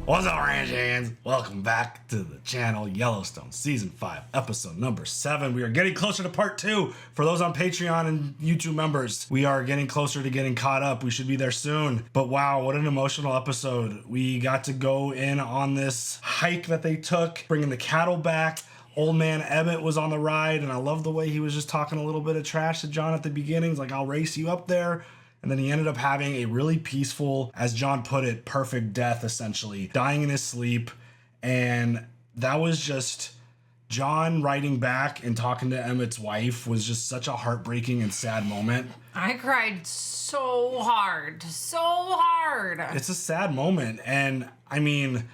What's up, Ranch Hands? Welcome back to the channel, Yellowstone Season 5, Episode number 7. We are getting closer to Part 2. For those on Patreon and YouTube members, we are getting closer to getting caught up. We should be there soon. But wow, what an emotional episode. We got to go in on this hike that they took, bringing the cattle back. Old man Emmett was on the ride, and I love the way he was just talking a little bit of trash to John at the beginning. He's like, I'll race you up there. And then he ended up having a really peaceful, as John put it, perfect death, essentially, dying in his sleep. And that was just John writing back and talking to Emmett's wife was just such a heartbreaking and sad moment. I cried so hard, so hard. It's a sad moment. And I mean,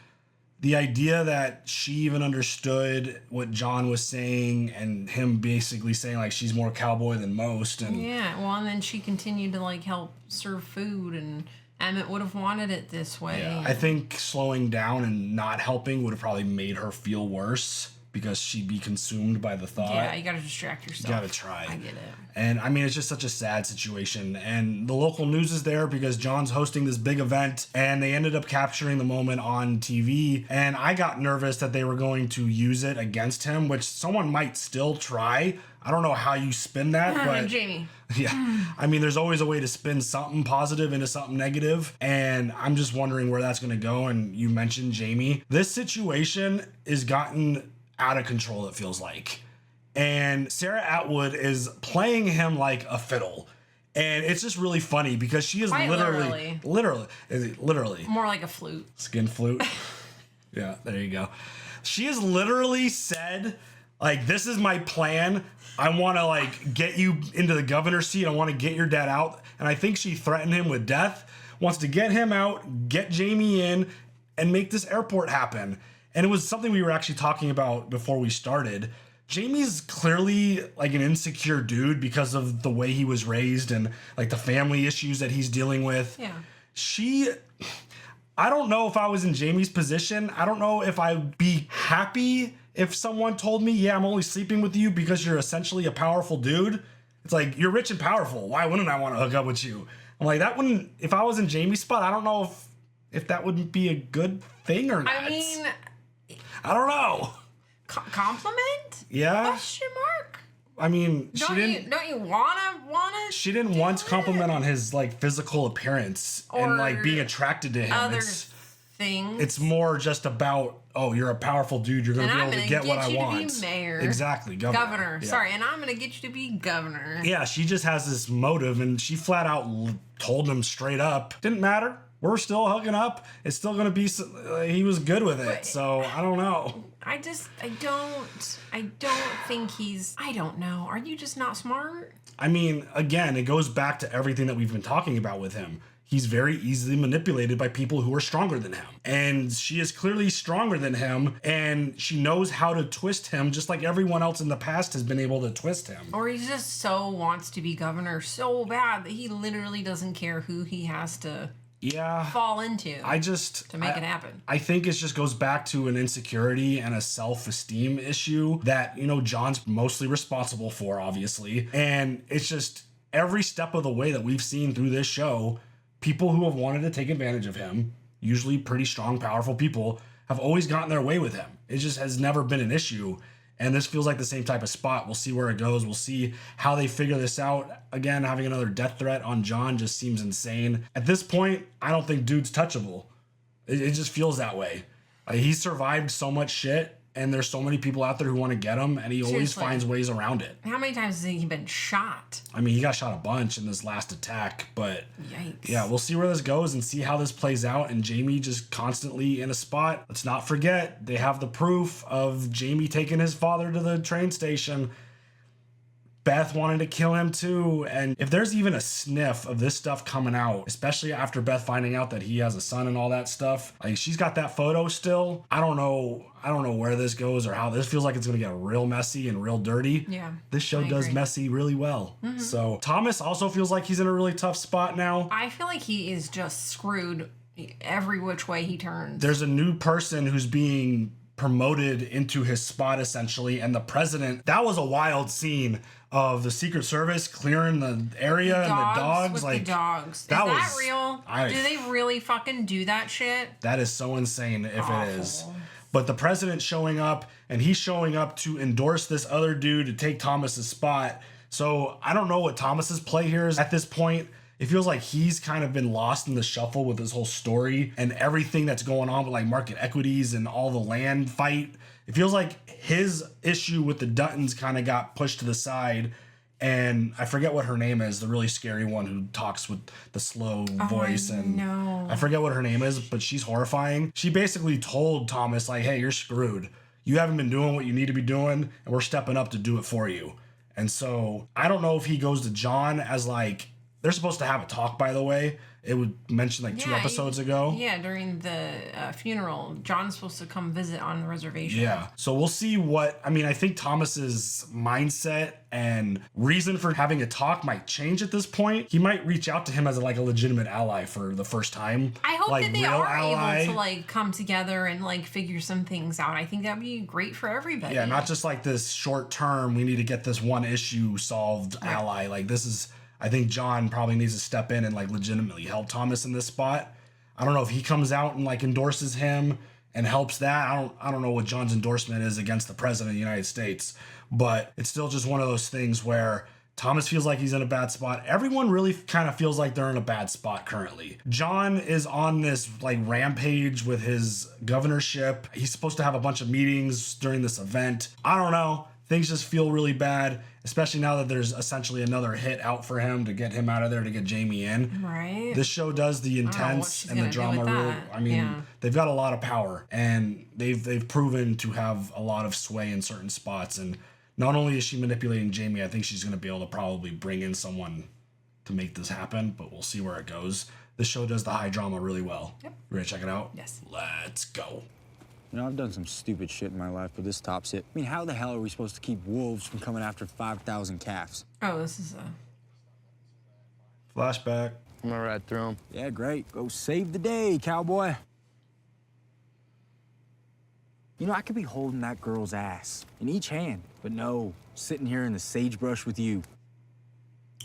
the idea that she even understood what John was saying and him basically saying like she's more cowboy than most. And yeah, well, and then she continued to like help serve food, and Emmett would have wanted it this way. Yeah, I think slowing down and not helping would have probably made her feel worse because she'd be consumed by the thought. Yeah, you gotta distract yourself. You gotta try. I get it. And I mean, it's just such a sad situation. And the local news is there because John's hosting this big event and they ended up capturing the moment on TV. And I got nervous that they were going to use it against him, which someone might still try. I don't know how you spin that, but Jamie. Yeah. I mean, there's always a way to spin something positive into something negative. And I'm just wondering where that's going to go. And you mentioned Jamie. This situation is gotten out of control, it feels like. And Sarah Atwood is playing him like a fiddle. And it's just really funny because she is Quite literally more like a flute. Skin flute. Yeah, there you go. She has literally said, like, this is my plan. I want to like get you into the governor's seat. I want to get your dad out. And I think she threatened him with death, wants to get him out, get Jamie in, and make this airport happen. And it was something we were actually talking about before we started. Jamie's clearly like an insecure dude because of the way he was raised and like the family issues that he's dealing with. Yeah. I don't know if I was in Jamie's position. I don't know if I'd be happy if someone told me, yeah, I'm only sleeping with you because you're essentially a powerful dude. It's like, you're rich and powerful. Why wouldn't I want to hook up with you? I'm like, that wouldn't, if I was in Jamie's spot, I don't know if that wouldn't be a good thing or not. I mean, I don't know. Compliment? Yeah. Question mark? I mean, Don't you wanna? She didn't once compliment on his like physical appearance or and like being attracted to him. Other things. It's more just about, oh, you're a powerful dude. You're gonna be able to get what I want. To be mayor. Exactly, governor. Yeah. Sorry, and I'm gonna get you to be governor. Yeah, she just has this motive, and she flat out told him straight up, didn't matter. We're still hooking up. It's still gonna be. He was good with it, so I don't know. I don't think he's. I don't know. Are you just not smart? I mean, again, it goes back to everything that we've been talking about with him. He's very easily manipulated by people who are stronger than him. And she is clearly stronger than him, and she knows how to twist him just like everyone else in the past has been able to twist him. Or he just so wants to be governor so bad that he literally doesn't care who he has to fall into to make it happen. I think it just goes back to an insecurity and a self-esteem issue that, you know, John's mostly responsible for, obviously. And it's just every step of the way that we've seen through this show, people who have wanted to take advantage of him, usually pretty strong, powerful people, have always gotten their way with him. It just has never been an issue. And this feels like the same type of spot. We'll see where it goes. We'll see how they figure this out. Again, having another death threat on John just seems insane. At this point, I don't think dude's touchable. It just feels that way. He survived so much shit, and there's so many people out there who want to get him, and he always finds ways around it. How many times has he been shot? I mean, he got shot a bunch in this last attack, but yikes. Yeah, we'll see where this goes and see how this plays out. And Jamie just constantly in a spot. Let's not forget, they have the proof of Jamie taking his father to the train station. Beth wanted to kill him too. And if there's even a sniff of this stuff coming out, especially after Beth finding out that he has a son and all that stuff, like she's got that photo still. I don't know where this goes or how this feels like it's going to get real messy and real dirty. Yeah. This show does messy really well. Mm-hmm. So Thomas also feels like he's in a really tough spot now. I feel like he is just screwed every which way he turns. There's a new person who's being promoted into his spot essentially. And the president, that was a wild scene of the Secret Service clearing the area and the dogs. With like the dogs. Is that that real? Do they really fucking do that shit? That is so insane if it is. But the president showing up, and he's showing up to endorse this other dude to take Thomas's spot. So I don't know what Thomas's play here is at this point. It feels like he's kind of been lost in the shuffle with this whole story and everything that's going on with like market equities and all the land fight. It feels like his issue with the Duttons kind of got pushed to the side. And I forget what her name is, the really scary one who talks with the slow voice. I forget what her name is, but she's horrifying. She basically told Thomas, like, hey, you're screwed. You haven't been doing what you need to be doing, and we're stepping up to do it for you. And so I don't know if he goes to John as like, they're supposed to have a talk, by the way. It would mention like 2 episodes ago. Yeah, during the funeral, John's supposed to come visit on the reservation. Yeah, so we'll see what, I mean, I think Thomas's mindset and reason for having a talk might change at this point. He might reach out to him as like a legitimate ally for the first time. I hope like, that they are able to like come together and like figure some things out. I think that'd be great for everybody. Yeah, not just like this short term, we need to get this one issue solved ally. Like this is, I think John probably needs to step in and like legitimately help Thomas in this spot. I don't know if he comes out and like endorses him and helps that. I don't know what John's endorsement is against the president of the United States, but it's still just one of those things where Thomas feels like he's in a bad spot. Everyone really kind of feels like they're in a bad spot currently. John is on this like rampage with his governorship. He's supposed to have a bunch of meetings during this event. I don't know. Things just feel really bad, especially now that there's essentially another hit out for him to get him out of there to get Jamie in. Right. This show does the intense and the drama really. I mean, they've got a lot of power, and they've proven to have a lot of sway in certain spots. And not only is she manipulating Jamie, I think she's going to be able to probably bring in someone to make this happen, but we'll see where it goes. This show does the high drama really well. Yep. You ready to check it out? Yes. Let's go. You know, I've done some stupid shit in my life, but this tops it. I mean, how the hell are we supposed to keep wolves from coming after 5,000 calves? Oh, this is a flashback. I'm gonna ride through them. Yeah, great. Go save the day, cowboy. You know, I could be holding that girl's ass in each hand, but no, sitting here in the sagebrush with you.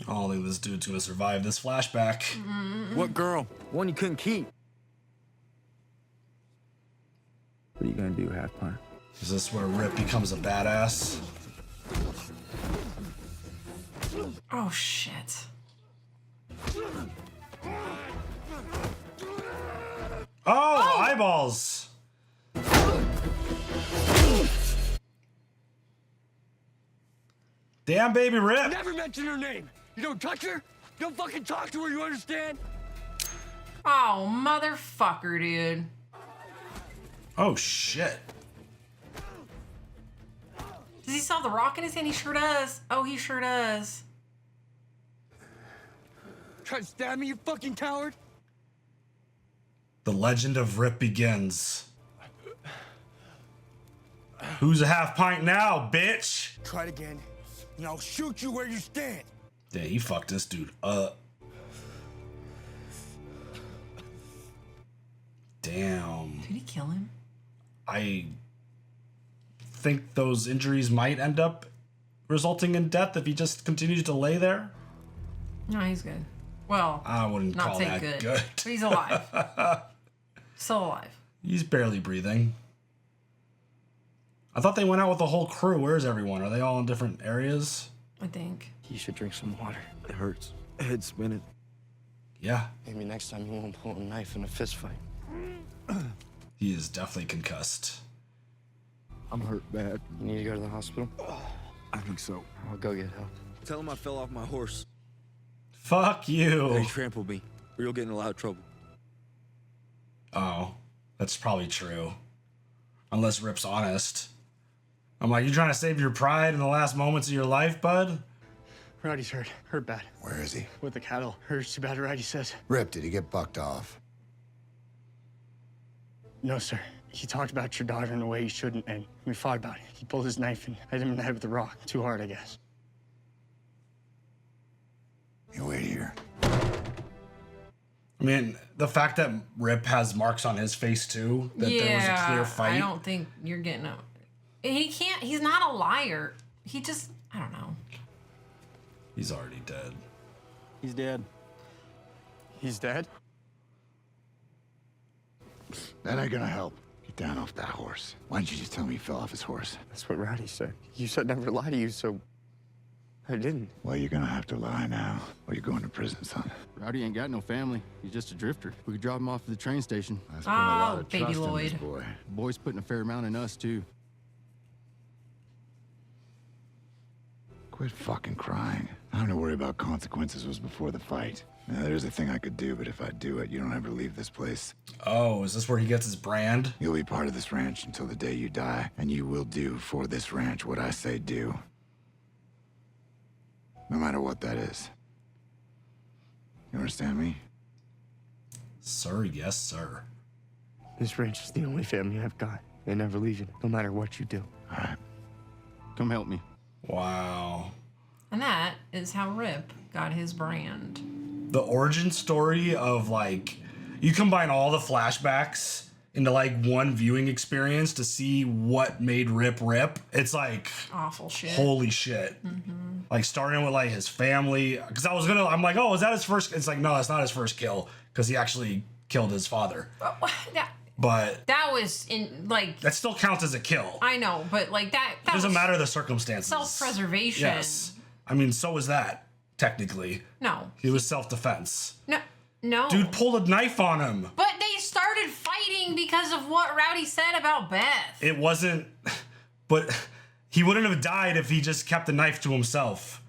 I don't think this dude's gonna survive this flashback. What girl? One you couldn't keep. What are you gonna do, half pint? Is this where Rip becomes a badass? Oh shit. Oh, eyeballs! Damn, baby Rip! Never mention her name. You don't touch her. Don't fucking talk to her. You understand? Oh, motherfucker, dude. Oh shit. Does he still have the rock in his hand? He sure does. Oh, he sure does. Try to stab me, you fucking coward. The legend of Rip begins. Who's a half pint now, bitch? Try it again, and I'll shoot you where you stand. Yeah, he fucked this dude up. Damn. Did he kill him? I think those injuries might end up resulting in death if he just continues to lay there. No, he's good. Well, I wouldn't not call say that good. good. But he's alive. Still alive. He's barely breathing. I thought they went out with the whole crew. Where's everyone? Are they all in different areas? I think. You should drink some water. It hurts. Head spinning. Yeah. Maybe next time you won't pull a knife in a fist fight. He is definitely concussed. I'm hurt bad. You need to go to the hospital? I think so. I'll go get help. Tell him I fell off my horse. Fuck you. He trampled me, or you'll get in a lot of trouble. Oh, that's probably true. Unless Rip's honest. I'm like, you trying to save your pride in the last moments of your life, bud? Roddy's hurt. Hurt bad. Where is he? With the cattle. Hurts too bad, Roddy says. Rip, did he get bucked off? No, sir. He talked about your daughter in a way he shouldn't, and we fought about it. He pulled his knife and hit him in the head with a rock. Too hard, I guess. You wait here. I mean, the fact that Rip has marks on his face too, that there was a clear fight. I don't think you're getting a... He can't... He's not a liar. He just... I don't know. He's already dead. He's dead. He's dead? That ain't gonna help. Get down off that horse. Why didn't you just tell me he fell off his horse? That's what Rowdy said. You said never lie to you, so I didn't. Well, you're gonna have to lie now, or you're going to prison, son. Rowdy ain't got no family. He's just a drifter. We could drop him off at the train station. That's been a lot of baby trust in this Lloyd. boy. The boy's putting a fair amount in us, too. Quit fucking crying. Time to worry about consequences was before the fight. Now, there's a thing I could do, but if I do it, you don't ever leave this place. Oh, is this where he gets his brand? You'll be part of this ranch until the day you die, and you will do for this ranch what I say do. No matter what that is. You understand me? Sir, yes, sir. This ranch is the only family I've got. They never leave it, no matter what you do. All right. Come help me. Wow. And that is how Rip got his brand. The origin story of, like, you combine all the flashbacks into, like, one viewing experience to see what made Rip Rip. It's, like... Awful shit. Holy shit. Like, starting with, like, his family. Because I'm like, oh, is that his first... It's like, no, that's not his first kill. Because he actually killed his father. But... That was, in like... That still counts as a kill. I know, but, like, that It doesn't was matter the circumstances. self-preservation. Yes. I mean, so was that, technically. No. He was self-defense. No. Dude pulled a knife on him. But they started fighting because of what Rowdy said about Beth. It wasn't... But he wouldn't have died if he just kept the knife to himself.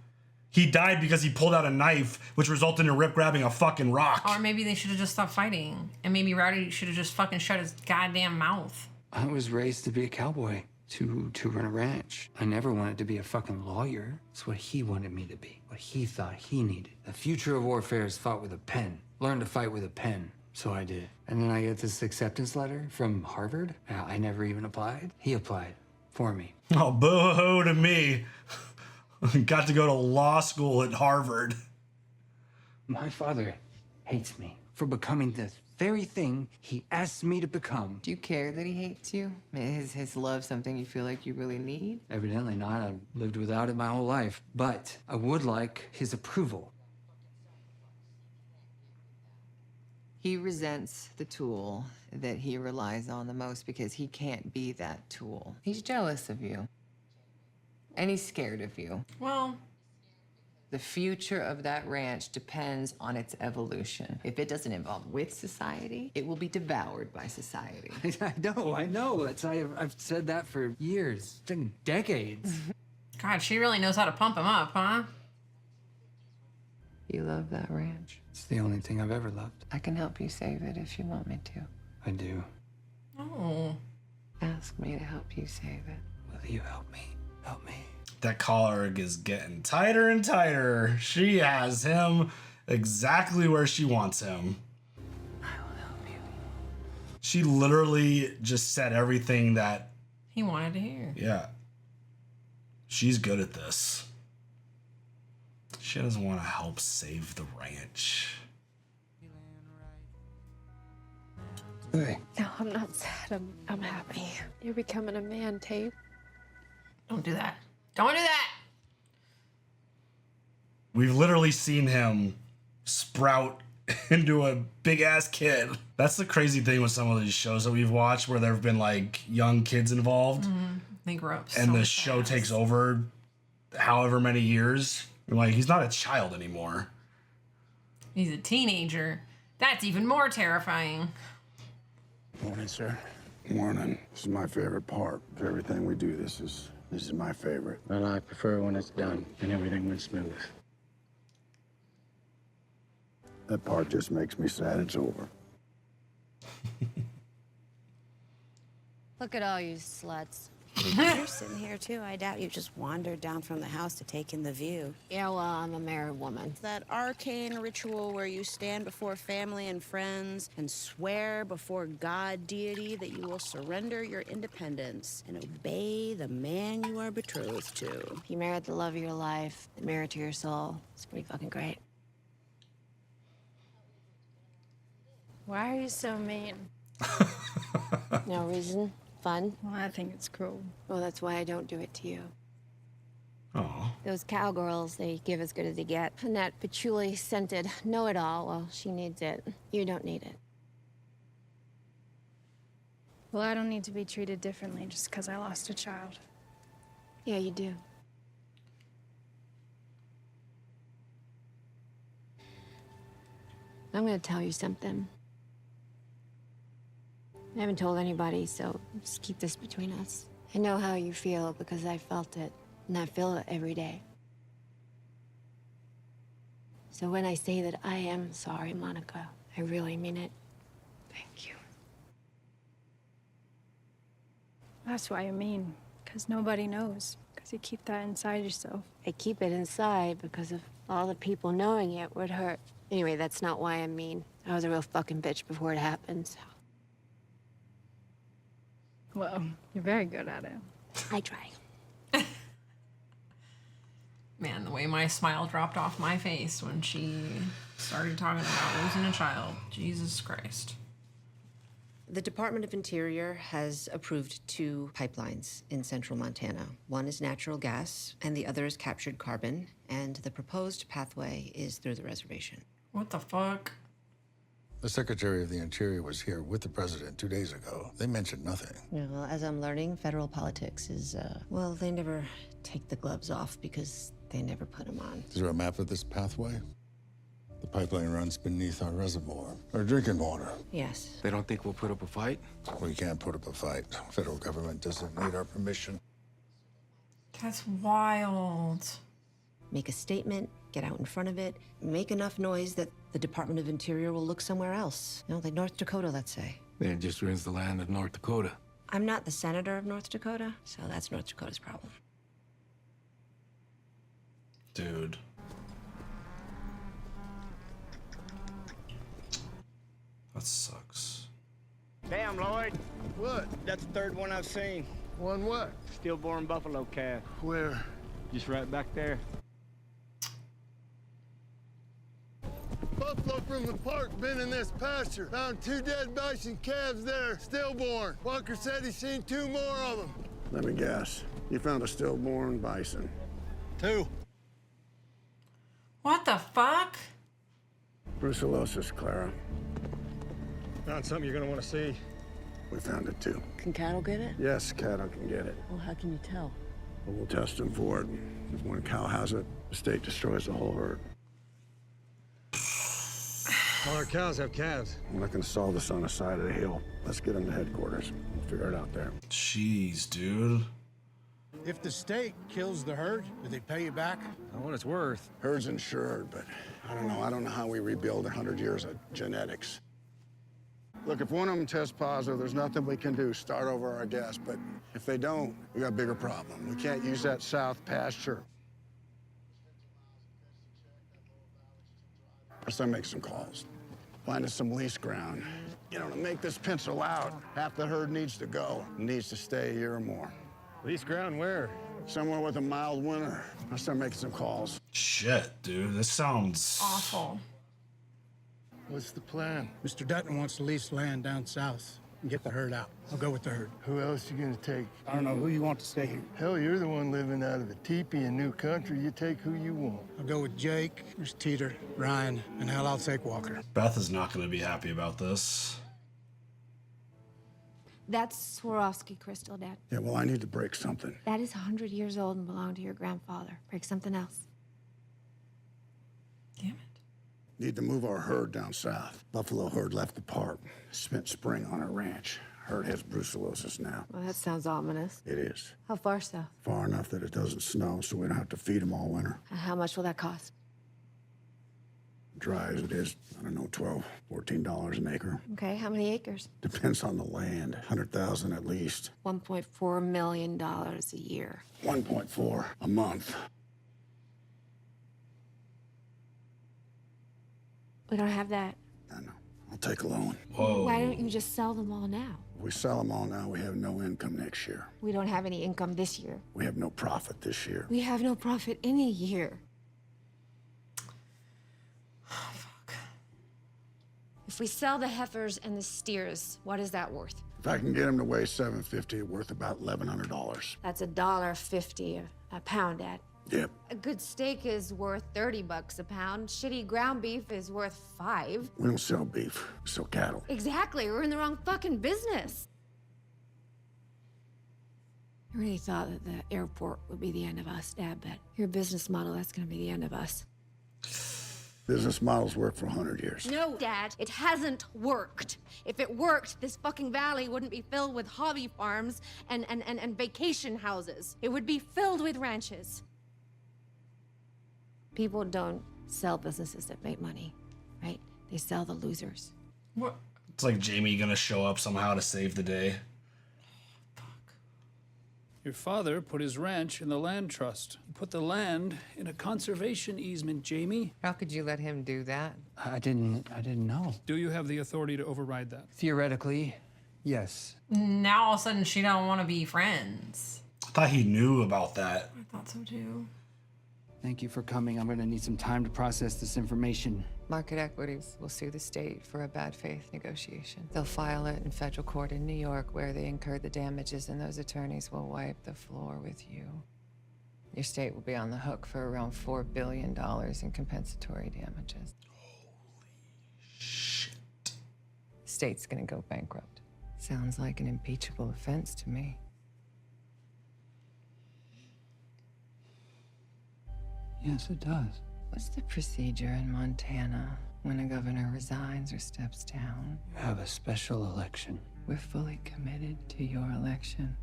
He died because he pulled out a knife, which resulted in Rip grabbing a fucking rock. Or maybe they should have just stopped fighting. And maybe Rowdy should have just fucking shut his goddamn mouth. I was raised to be a cowboy, to run a ranch. I never wanted to be a fucking lawyer. It's what he wanted me to be, what he thought he needed. The future of warfare is fought with a pen. Learn to fight with a pen. So I did. And then I get this acceptance letter from Harvard. I never even applied. He applied for me. Oh, boo-hoo to me. Got to go to law school at Harvard. My father hates me for becoming the very thing he asked me to become. Do you care that he hates you? Is his love something you feel like you really need? Evidently not. I've lived without it my whole life. But I would like his approval. He resents the tool that he relies on the most because he can't be that tool. He's jealous of you. And he's scared of you. Well... The future of that ranch depends on its evolution. If it doesn't evolve with society, it will be devoured by society. I know. I've said that for years. It's been decades. God, she really knows how to pump him up, huh? You love that ranch. It's the only thing I've ever loved. I can help you save it if you want me to. I do. Oh. Ask me to help you save it. Will you help me? Help me. That collar is getting tighter and tighter. She has him exactly where she wants him. I will help you. She literally just said everything that... He wanted to hear. Yeah. She's good at this. She doesn't want to help save the ranch. Hey. No, I'm not sad. I'm happy. You're becoming a man, Tate. Don't do that. Don't do that! We've literally seen him sprout into a big-ass kid. That's the crazy thing with some of these shows that we've watched where there have been, like, young kids involved. They grow up so And the fast. show takes over however many years. You're like, he's not a child anymore. He's a teenager. That's even more terrifying. Morning, sir. Morning. This is my favorite part of everything we do. This is my favorite. And I prefer when it's done and everything went smooth. That part just makes me sad it's over. Look at all you sluts. You're sitting here, too. I doubt you just wandered down from the house to take in the view. Yeah, well, I'm a married woman. That arcane ritual where you stand before family and friends and swear before God deity that you will surrender your independence and obey the man you are betrothed to. You married the love of your life, the mirror to your soul. It's pretty fucking great. Why are you so mean? No reason. Fun. Well, I think it's cruel. Well, that's why I don't do it to you. Oh. Those cowgirls, they give as good as they get. And that patchouli-scented know-it-all, well, she needs it. You don't need it. Well, I don't need to be treated differently just because I lost a child. Yeah, you do. I'm gonna tell you something. I haven't told anybody, so just keep this between us. I know how you feel because I felt it, and I feel it every day. So when I say that I am sorry, Monica, I really mean it. Thank you. That's why I mean, because nobody knows. Because you keep that inside yourself. I keep it inside because of all the people knowing it would hurt. Anyway, that's not why I'm mean. I was a real fucking bitch before it happened, so. Well, you're very good at it. I try. Man, the way my smile dropped off my face when she started talking about losing a child. Jesus Christ. The Department of Interior has approved 2 pipelines in central Montana. One is natural gas, and the other is captured carbon, and the proposed pathway is through the reservation. What the fuck? The Secretary of the Interior was here with the President 2 days ago. They mentioned nothing. Yeah, well, as I'm learning, federal politics is, well, they never take the gloves off because they never put them on. Is there a map of this pathway? The pipeline runs beneath our reservoir, our drinking water. Yes. They don't think we'll put up a fight? We can't put up a fight. Federal government doesn't need our permission. That's wild. Make a statement, get out in front of it, make enough noise that the Department of Interior will look somewhere else. You know, like North Dakota, let's say. Then it just ruins the land of North Dakota. I'm not the senator of North Dakota, so that's North Dakota's problem. Dude. That sucks. Damn, Lloyd. What? That's the 3rd one I've seen. One what? Stillborn buffalo calf. Where? Just right back there. Buffalo from the park been in this pasture. Found 2 dead bison calves there, stillborn. Walker said he's seen 2 more of them. Let me guess. You found a stillborn bison. 2. What the fuck? Brucellosis, Clara. Found something you're gonna want to see. We found it too. Can cattle get it? Yes, cattle can get it. Well, how can you tell? But we'll test them for it. If one cow has it, the state destroys the whole herd. All our cows have calves. I'm not gonna solve this on the side of the hill. Let's get them to headquarters. We'll figure it out there. Jeez, dude. If the state kills the herd, do they pay you back? Not what it's worth. Herd's insured, but I don't know. I don't know how we rebuild 100 years of genetics. Look, if one of them tests positive, there's nothing we can do. Start over, I guess. But if they don't, we got a bigger problem. We can't use that south pasture. First, I make some calls. Find us some lease ground. You know, to make this pencil out, half the herd needs to go. It needs to stay a year or more. Lease ground where? Somewhere with a mild winter. I start making some calls. Shit, dude. This sounds awful. What's the plan? Mr. Dutton wants to lease land down south and get the herd out. I'll go with the herd. Who else you gonna take? I don't know who you want to stay here. Hell, you're the one living out of a teepee in new country. You take who you want. I'll go with Jake, there's Teeter, Ryan, and hell, I'll take Walker. Beth is not going to be happy about this. That's Swarovski crystal, Dad. Yeah, well, I need to break something. That is 100 years old and belonged to your grandfather. Break something else. Damn it. Need to move our herd down south. Buffalo herd left the park. Spent spring on our ranch. Herd has brucellosis now. Well, that sounds ominous. It is. How far south? Far enough that it doesn't snow, so we don't have to feed them all winter. How much will that cost? Dry as it is, I don't know, $12, $14 an acre. Okay, how many acres? Depends on the land. 100,000 at least. $1.4 million a year. 1.4 a month. We don't have that. I know. I'll take a loan. Whoa. Why don't you just sell them all now? If we sell them all now, we have no income next year. We don't have any income this year. We have no profit this year. We have no profit any year. If we sell the heifers and the steers, what is that worth? If I can get them to weigh 750, worth about $1,100. That's $1.50 a pound, Dad. Yep. A good steak is worth $30 a pound. Shitty ground beef is worth $5. We don't sell beef, we sell cattle. Exactly, we're in the wrong fucking business. I really thought that the airport would be the end of us, Dad, but your business model, that's gonna be the end of us. Business models work for 100 years. No, Dad, it hasn't worked. If it worked, this fucking valley wouldn't be filled with hobby farms and vacation houses. It would be filled with ranches. People don't sell businesses that make money, right? They sell the losers. What? It's like Jamie gonna show up somehow to save the day. Your father put his ranch in the land trust. He put the land in a conservation easement, Jamie. How could you let him do that? I didn't know. Do you have the authority to override that? Theoretically, yes. Now all of a sudden she don't want to be friends. I thought he knew about that. I thought so too. Thank you for coming. I'm gonna need some time to process this information. Market Equities will sue the state for a bad faith negotiation. They'll file it in federal court in New York where they incurred the damages, and those attorneys will wipe the floor with you. Your state will be on the hook for around $4 billion in compensatory damages. Holy shit. The state's gonna go bankrupt. Sounds like an impeachable offense to me. Yes, it does. What's the procedure in Montana when a governor resigns or steps down? You have a special election. We're fully committed to your election.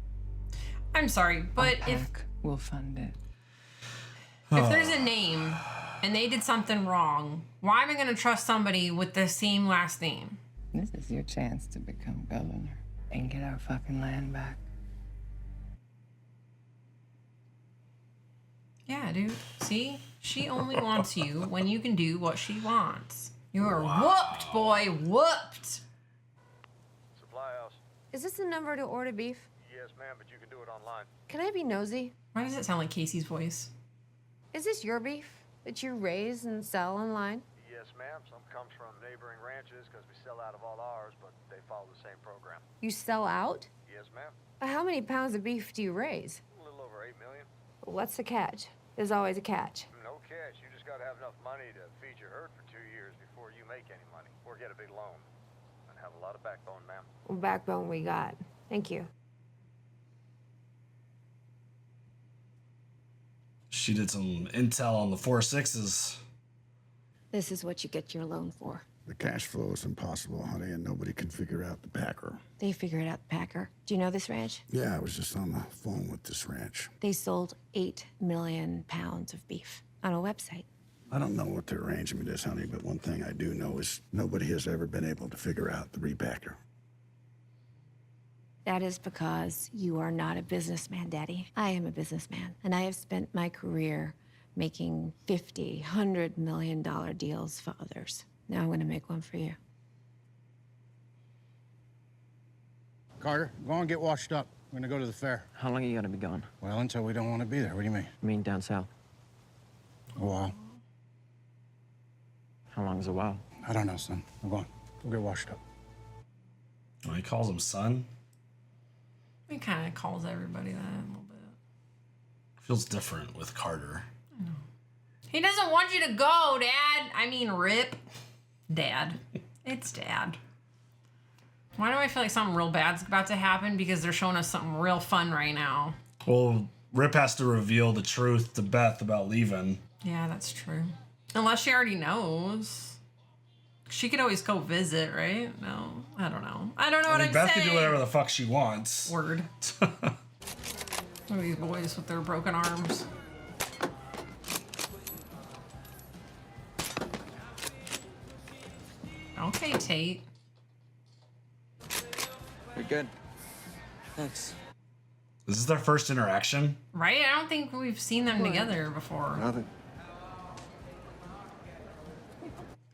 I'm sorry, but if we'll fund it. If there's a name and they did something wrong, why am I going to trust somebody with the same last name? This is your chance to become governor and get our fucking land back. Yeah, dude. See? She only wants you when you can do what she wants. You are whooped, boy. Whooped. Supply house. Is this the number to order beef? Yes, ma'am, but you can do it online. Can I be nosy? Why does it sound like Casey's voice? Is this your beef that you raise and sell online? Yes, ma'am. Some comes from neighboring ranches because we sell out of all ours, but they follow the same program. You sell out? Yes, ma'am. How many pounds of beef do you raise? A little over 8 million. What's the catch? There's always a catch. No catch. You just got to have enough money to feed your herd for 2 years before you make any money or get a big loan. And have a lot of backbone, ma'am. Well, backbone we got. Thank you. She did some intel on the 4.6s. This is what you get your loan for. The cash flow is impossible, honey, and nobody can figure out the backer. They figured out the packer. Do you know this ranch? Yeah, I was just on the phone with this ranch. They sold 8 million pounds of beef on a website. I don't know what their arrangement is, honey, but one thing I do know is nobody has ever been able to figure out the repacker. That is because you are not a businessman, Daddy. I am a businessman, and I have spent my career making $50, $100 million deals for others. Now I'm gonna make one for you. Carter, go and get washed up. We're gonna go to the fair. How long are you gonna be gone? Well, until we don't want to be there. What do you mean? I mean down south. A while. How long is a while? I don't know, son. I'm going. Go get washed up. Oh, he calls him son. He kind of calls everybody that a little bit. Feels different with Carter. He doesn't want you to go, Dad. I mean, Rip. Dad. It's Dad. Why do I feel like something real bad's about to happen? Because they're showing us something real fun right now. Well, Rip has to reveal the truth to Beth about leaving. Yeah, that's true. Unless she already knows. She could always go visit, right? No, I don't know. I don't know what I'm Beth saying. can do whatever the fuck she wants. Word. Look at these boys with their broken arms. Okay, Tate. You're good. Thanks. Is this their first interaction? Right? I don't think we've seen them together before. Nothing.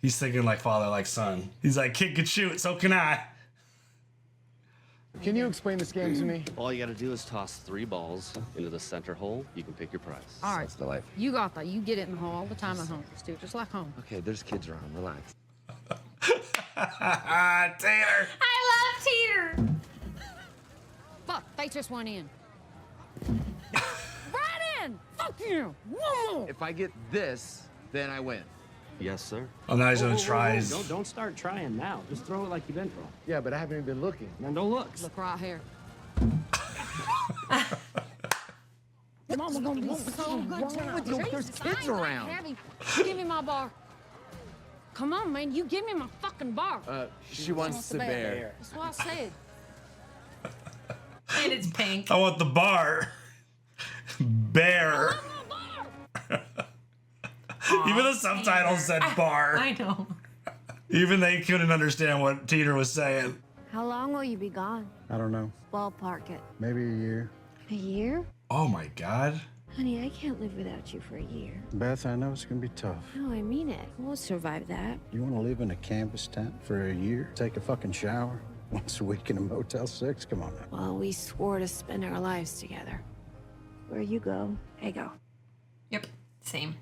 He's thinking like father, like son. He's like, kid can shoot, so can I. Can you explain this game to me? All you gotta do is toss 3 balls into the center hole. You can pick your prize. All right. That's the life. You got that. You get it in the hole all the time at home. Just do it just like home. Okay, there's kids around. Relax. Tater. I love Teeter. Fuck, they just went in. Right in! Fuck you! Whoa! If I get this, then I win. Yes, sir. Oh, now he's gonna try. Don't start trying now. Just throw it like you've been throwing. Yeah, but I haven't even been looking. Now don't look. Look right here. Mama gonna be so good tonight. There's kids around. Heavy. Give me my bar. Come on, man. You give me my fucking bar. She wants the bear. That's what I said. And it's pink. I want the bar. Bear. Even the subtitles said bar. I know. Even they couldn't understand what Teeter was saying. How long will you be gone? I don't know. Ballpark it. Maybe a year. A year? Oh my God. Honey, I can't live without you for a year. Beth, I know it's gonna be tough. No, I mean it. We'll survive that. You wanna live in a canvas tent for a year? Take a fucking shower? Once a week in a Motel 6? Come on now. Well, we swore to spend our lives together. Where you go, I go. Yep, same.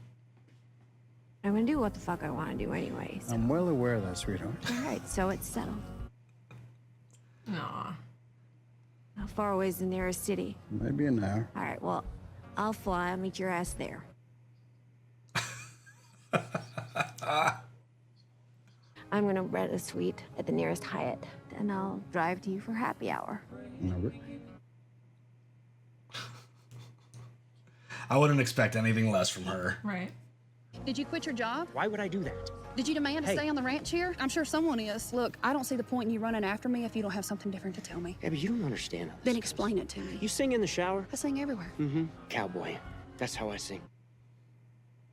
I'm gonna do what the fuck I wanna do anyway. So. I'm well aware of that, sweetheart. All right, so it's settled. Aw. How far away is the nearest city? Maybe an hour. All right, well, I'll fly. I'll meet your ass there. I'm gonna rent a suite at the nearest Hyatt, and I'll drive to you for happy hour. Never. I wouldn't expect anything less from her. Right. Did you quit your job? Why would I do that? Did you demand to stay on the ranch here? I'm sure someone is. Look, I don't see the point in you running after me if you don't have something different to tell me. Yeah, but you don't understand. Then explain it to me. You sing in the shower? I sing everywhere. Mm-hmm. Cowboy. That's how I sing.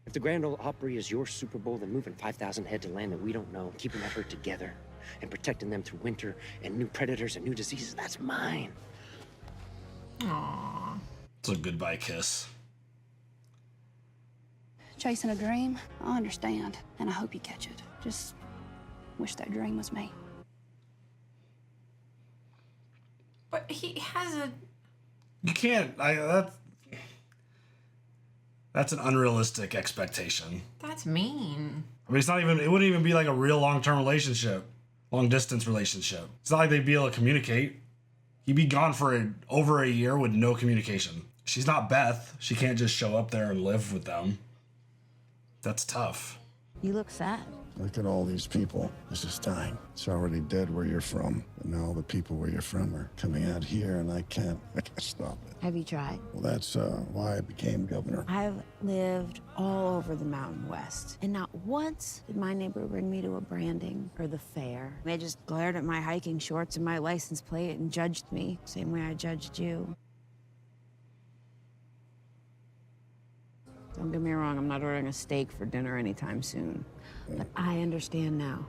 If the Grand Ole Opry is your Super Bowl, then moving 5,000 head to land that we don't know, keeping that herd together, and protecting them through winter and new predators and new diseases, that's mine. Aww. It's a goodbye kiss. Chasing a dream, I understand, and I hope you catch it. Just wish that dream was me. But he has a... You can't. That's an unrealistic expectation. That's mean. I mean, it's not even. It wouldn't even be like a real long-term relationship, long-distance relationship. It's not like they'd be able to communicate. He'd be gone for over a year with no communication. She's not Beth. She can't just show up there and live with them. That's tough. You look sad. Look at all these people. This is dying. It's already dead where you're from. And now all the people where you're from are coming out here, and I can't stop it. Have you tried? Well, that's why I became governor. I've lived all over the Mountain West, and not once did my neighbor bring me to a branding or the fair. They just glared at my hiking shorts and my license plate and judged me, same way I judged you. Don't get me wrong, I'm not ordering a steak for dinner anytime soon. But I understand now.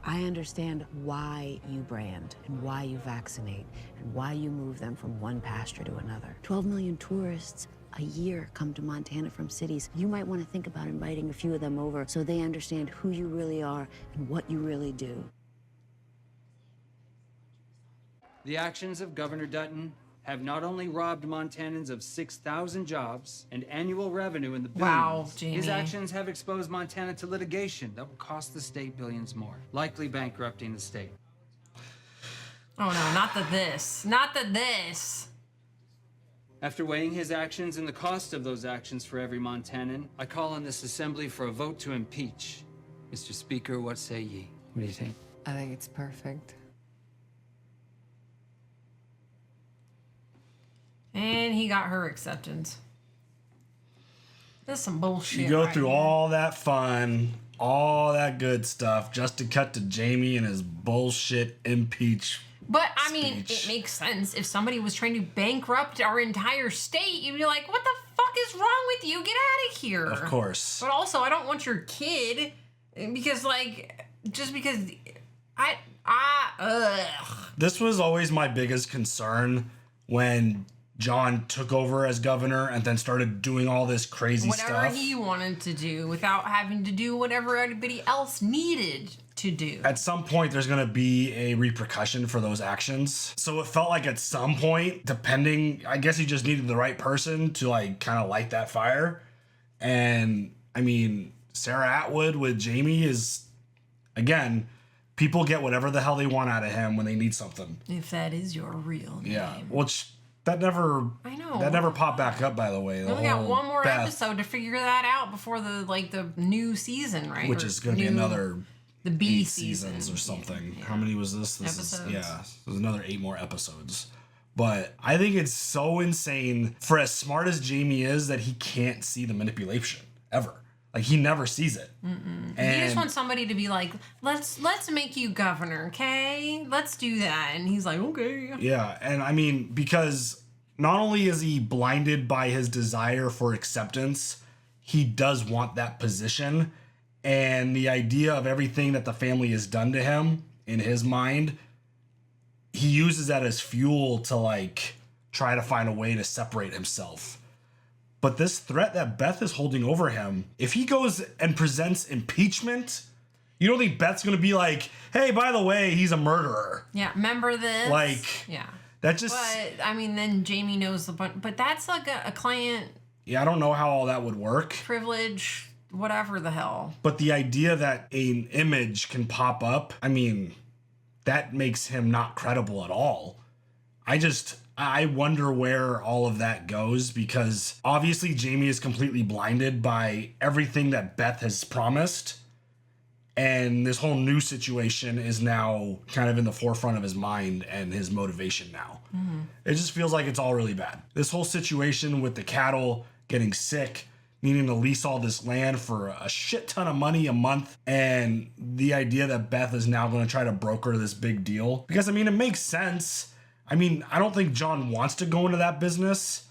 I understand why you brand and why you vaccinate and why you move them from one pasture to another. 12 million tourists a year come to Montana from cities. You might want to think about inviting a few of them over so they understand who you really are and what you really do. The actions of Governor Dutton have not only robbed Montanans of 6,000 jobs and annual revenue in the billions. Wow, Jamie. His actions have exposed Montana to litigation that will cost the state billions more, likely bankrupting the state. Oh no, not the this. Not the this. After weighing his actions and the cost of those actions for every Montanan, I call on this assembly for a vote to impeach. Mr. Speaker, what say ye? What do you think? I think it's perfect. And he got her acceptance. That's some bullshit. You go right through here. all that fun, all that good stuff, just to cut to Jamie and his bullshit impeach. But, I mean, speech. it makes sense. If somebody was trying to bankrupt our entire state, you'd be like, what the fuck is wrong with you? Get out of here. Of course. But also, I don't want your kid because, like, just because ugh. This was always my biggest concern when John took over as governor and then started doing all this crazy Whatever stuff. he wanted to do without having to do whatever everybody else needed to do. At some point, there's going to be a repercussion for those actions. So it felt like at some point, depending, I guess he just needed the right person to like kind of light that fire. And I mean, Sarah Atwood with Jamie is again, people get whatever the hell they want out of him when they need something. If that is your real name. Yeah, which that never. I know. That never popped back up, by the way. We only got one more episode to figure that out before the new season, right? Which is going to be another the B 8 season. seasons or something. Yeah. How many was this? Episodes. There's another 8 more episodes. But I think it's so insane for as smart as Jamie is that he can't see the manipulation ever. Like he never sees it. And he just wants somebody to be like, let's make you governor, okay? Let's do that. And he's like, okay. Yeah, and I mean, because not only is he blinded by his desire for acceptance, he does want that position. And the idea of everything that the family has done to him in his mind, he uses that as fuel to like try to find a way to separate himself. But this threat that Beth is holding over him, if he goes and presents impeachment, you don't think Beth's gonna be like, hey, by the way, he's a murderer. Yeah, remember this? Like, yeah. That just. But I mean, then Jamie knows but that's like a client. Yeah, I don't know how all that would work. Privilege, whatever the hell. But the idea that an image can pop up, I mean, that makes him not credible at all. I wonder where all of that goes, because obviously Jamie is completely blinded by everything that Beth has promised. And this whole new situation is now kind of in the forefront of his mind and his motivation now. Mm-hmm. It just feels like it's all really bad. This whole situation with the cattle getting sick, needing to lease all this land for a shit ton of money a month, and the idea that Beth is now going to try to broker this big deal. Because, I mean, it makes sense. I mean, I don't think John wants to go into that business,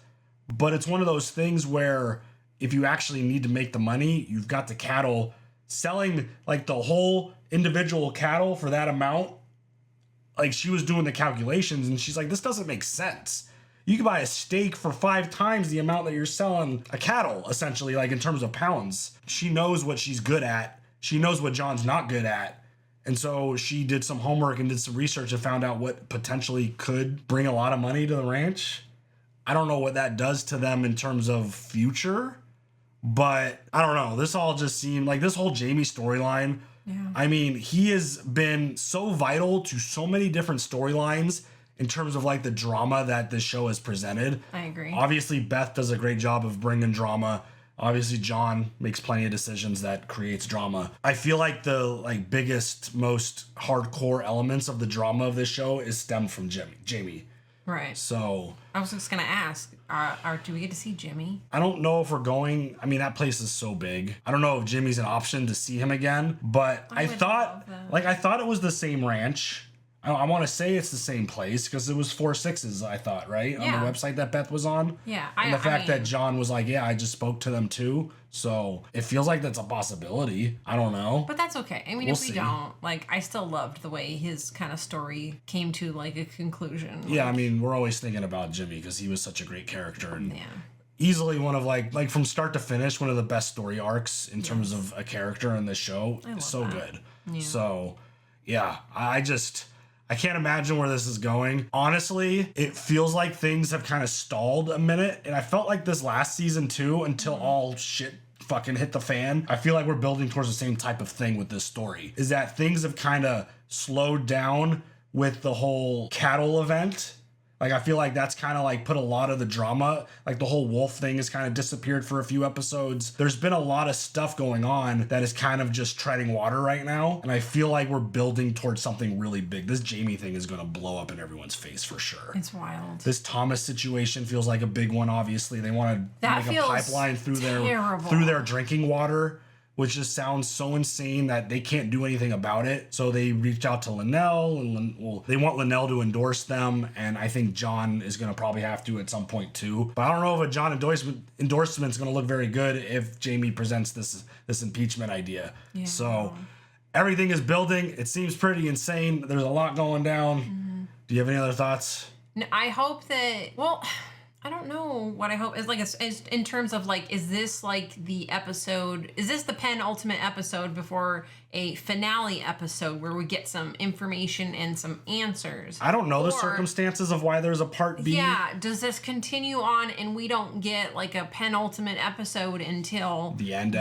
but it's one of those things where if you actually need to make the money, you've got the cattle. Selling like the whole individual cattle for that amount, like she was doing the calculations and she's like, this doesn't make sense. You can buy a steak for 5 times the amount that you're selling a cattle, essentially, like in terms of pounds. She knows what she's good at. She knows what John's not good at. And so she did some homework and did some research and found out what potentially could bring a lot of money to the ranch. I don't know what that does to them in terms of future, but I don't know. This all just seemed like this whole Jamie storyline. Yeah. I mean, he has been so vital to so many different storylines in terms of like the drama that this show has presented. I agree. Obviously, Beth does a great job of bringing drama. Obviously, John makes plenty of decisions that creates drama. I feel like the biggest, most hardcore elements of the drama of this show is stemmed from Jamie. Right. So I was just gonna ask, do we get to see Jimmy? I don't know if we're going. I mean, that place is so big. I don't know if Jimmy's an option to see him again. But I thought it was the same ranch. I want to say it's the same place because it was 4 6s, I thought, right? Yeah. On the website that Beth was on. Yeah. And the fact that John was like, yeah, I just spoke to them too. So it feels like that's a possibility. I don't know. But that's okay. I mean, We'll if we see. don't, I still loved the way his kind of story came to a conclusion. Yeah, I mean, we're always thinking about Jimmy because he was such a great character and easily one of like from start to finish, one of the best story arcs in terms of a character in this show. It's so good. Yeah. So yeah, I can't imagine where this is going. Honestly, it feels like things have kind of stalled a minute. And I felt like this last season too, until all shit fucking hit the fan. I feel like we're building towards the same type of thing with this story. Is that things have kind of slowed down with the whole cattle event. Like, I feel like that's kind of put a lot of the drama, the whole wolf thing has kind of disappeared for a few episodes. There's been a lot of stuff going on that is kind of just treading water right now. And I feel like we're building towards something really big. This Jamie thing is going to blow up in everyone's face for sure. It's wild. This Thomas situation feels like a big one, obviously. They want to make a pipeline through their drinking water, which just sounds so insane that they can't do anything about it. So they reached out to Linnell, and they want Linnell to endorse them, and I think John is going to probably have to at some point too. But I don't know if a John endorsement is going to look very good if Jamie presents this impeachment idea. Yeah. So everything is building. It seems pretty insane. There's a lot going down. Mm-hmm. Do you have any other thoughts? No, I hope that, I don't know what I hope is in terms of is this the episode? Is this the penultimate episode before a finale episode where we get some information and some answers? I don't know the circumstances of why there's a part B. Yeah, does this continue on and we don't get a penultimate episode until the end?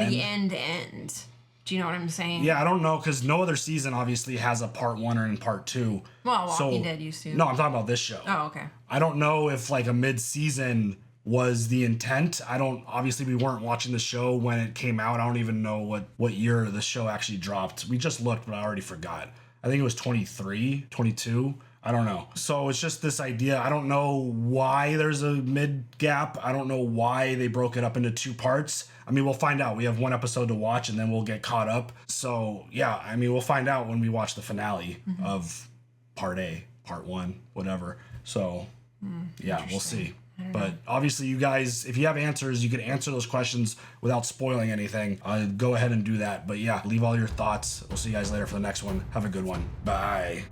Do you know what I'm saying? Yeah, I don't know, because no other season obviously has a part 1 or in part 2. Well, Walking Dead used to. No, I'm talking about this show. Oh, okay. I don't know if like a mid-season was the intent. Obviously we weren't watching the show when it came out. I don't even know what year the show actually dropped. We just looked, but I already forgot. I think it was 23, 22. I don't know. So it's just this idea. I don't know why there's a mid gap. I don't know why they broke it up into 2 parts. I mean, we'll find out. We have 1 episode to watch and then we'll get caught up. So yeah, I mean, we'll find out when we watch the finale of part A, part 1, whatever. So yeah, we'll see. But obviously you guys, if you have answers, you can answer those questions without spoiling anything. Go ahead and do that. But yeah, leave all your thoughts. We'll see you guys later for the next one. Have a good one. Bye.